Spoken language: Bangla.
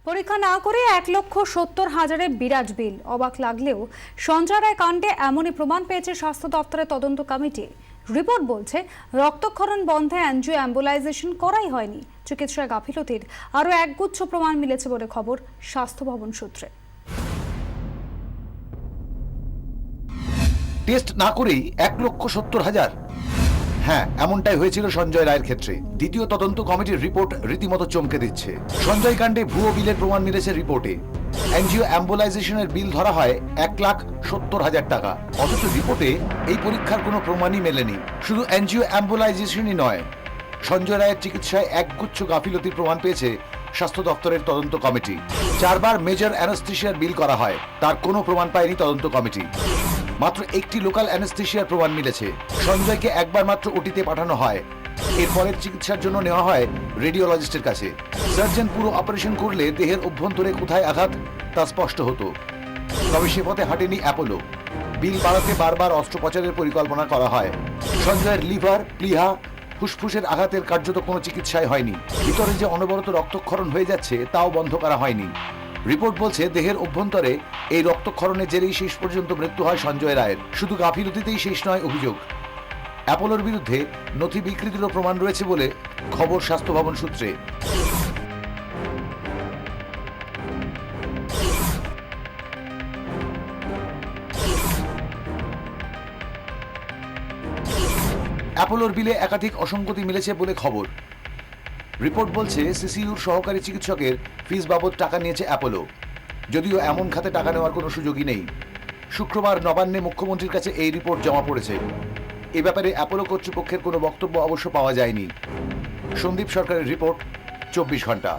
পরীক্ষা না করে 1,70,000 বিরাট বিল। অবাক লাগলেও সঞ্জয় রায় কাণ্ডে এমনই প্রমাণ পেয়েছে স্বাস্থ্য দপ্তরের তদন্ত কমিটি। রিপোর্ট বলছে রক্তক্ষরণ বন্ধে অ্যাঞ্জিও অ্যাম্বুলাইজেশন করাই হয়নি। চিকিৎসায় গাফিলতির আরও একগুচ্ছ প্রমাণ মিলেছে বলে খবর স্বাস্থ্য ভবন সূত্রে। টেস্ট না করেই 1,70,000। হ্যাঁ, এমনটাই হয়েছিল সঞ্জয় রায়ের ক্ষেত্রে। দ্বিতীয় তদন্ত কমিটির রিপোর্ট রীতিমতো চমকে দিচ্ছে। সঞ্জয় কাণ্ডে ভুয়ো বিলের প্রমাণ মিলেছে রিপোর্টে। এনজিও অ্যাম্বুলাইজেশনের বিল ধরা হয় 1,70,000 টাকা, অথচ রিপোর্টে এই পরীক্ষার কোনো প্রমাণই মেলেনি। শুধু এনজিও অ্যাম্বুলাইজেশনই নয়, সঞ্জয় রায়ের চিকিৎসায় একগুচ্ছ গাফিলতির প্রমাণ পেয়েছে স্বাস্থ্য দপ্তরের তদন্ত কমিটি। 4 বার মেজর অ্যানাস্থেসিয়ার বিল করা হয়, তার কোনো প্রমাণ পায়নি তদন্ত কমিটি। মাত্র একটি লোকাল অ্যানাস্থেসিয়ার প্রমাণ মিলেছে। সঞ্জয়কে একবার মাত্র ওটিতে পাঠানো হয়, এরপরের চিকিৎসার জন্য নেওয়া হয় রেডিওলজিস্টের কাছে। সার্জন পুরো অপারেশন করলে দেহের অভ্যন্তরে কোথায় আঘাত তা স্পষ্ট হতো, তবে সে পথে হাঁটেনি অ্যাপোলো। বিল বাড়াতে বারবার অস্ত্রোপচারের পরিকল্পনা করা হয়। সঞ্জয়ের লিভার, প্লিহা, ফুসফুসের আঘাতের কার্যত কোনো চিকিৎসাই হয়নি। ভিতরে যে অনবরত রক্তক্ষরণ হয়ে যাচ্ছে তাও বন্ধ করা হয়নি। রিপোর্ট বলছে দেহের অভ্যন্তরে এই রক্তক্ষরণের জেরেই শেষ পর্যন্ত মৃত্যু হয় সঞ্জয় রায়ের। শুধু গাফিলতিতেই শেষ নয় অভিযোগ, অ্যাপোলোর বিরুদ্ধে নথি বিকৃতিরও প্রমাণ রয়েছে বলে খবর স্বাস্থ্য ভবন সূত্রে। অ্যাপোলোর বিলে একাধিক অসঙ্গতি মিলেছে বলে খবর। রিপোর্ট বলছে সিসিইউর সহকারী চিকিৎসকের ফিস বাবদ টাকা নিয়েছে অ্যাপোলো, যদিও এমন খাতে টাকা নেওয়ার কোনো সুযোগই নেই। শুক্রবার নবান্নে মুখ্যমন্ত্রীর কাছে এই রিপোর্ট জমা পড়েছে। এ ব্যাপারে অ্যাপোলো কর্তৃপক্ষের কোনো বক্তব্য অবশ্য পাওয়া যায়নি। সন্দীপ সরকারের রিপোর্ট, 24 ঘন্টা।